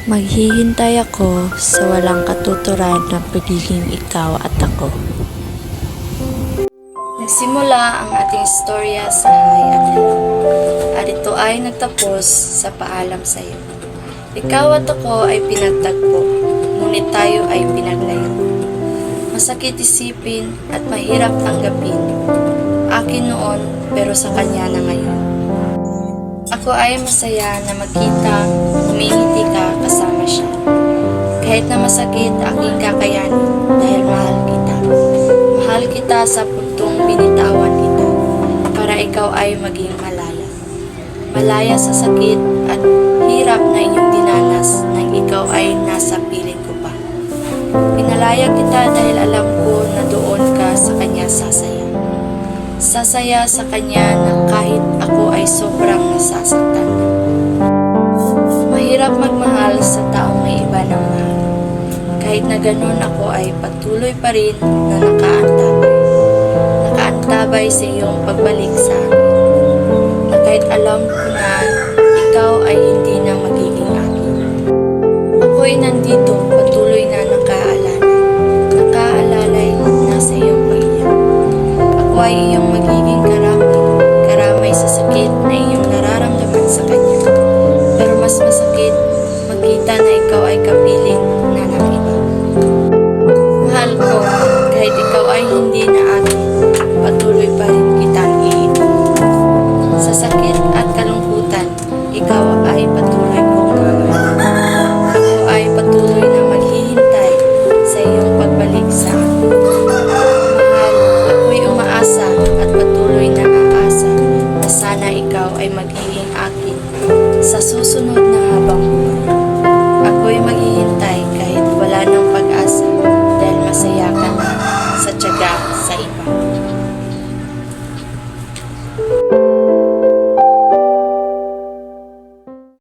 Maghihintay ako sa walang katuturan ng pagiging ikaw at ako. Nagsimula ang ating istorya sa hi at hello, at ito ay nagtapos sa paalam sa iyo. Ikaw at ako ay pinagtagpo, ngunit tayo ay pinaglayo. Masakit isipin at mahirap tanggapin. Akin noon, pero sa kanya na ngayon. Ako ay masaya na makita, humingiti ka kasama siya. Kahit na masakit, aking kakayanin dahil mahal kita. Mahal kita sa puntong binitawan kita para ikaw ay maging malaya. Malaya sa sakit at hirap na inyong dinanas nang ikaw ay nasa piling ko pa. Pinalaya kita dahil alam ko na doon ka sa kanya sasaya. Sasaya sa kanya na kahit ako ay sobrang nasasaktan. Mahirap magmahal sa taong may iba ng mahal. Kahit na ganun ako ay patuloy pa rin na nakaantabay. Nakaantabay sa iyong pagbalik sa akin. Na kahit alam ko na ikaw ay hindi na magiging akin. Ako'y nandito patuloy na nakaalalay na sa iyong pag-iyak. Ako ay iyong magiging karamay sa sakit na iyong nararamdaman sa kanya. Pero mas masakit, makita na ikaw ay kapiling na ng iba. Mahal ko, kahit ikaw ay hindi na akin, patuloy pa rin kitang iibig. Sa sakit at kalungkutan, ikaw ay patuloy kong gagawin. Ako ay patuloy na maghihintay sa iyong pagbalik sa akin. Ako'y umaasa at patuloy na aasa na sana ikaw ay magiging akin sa susunod na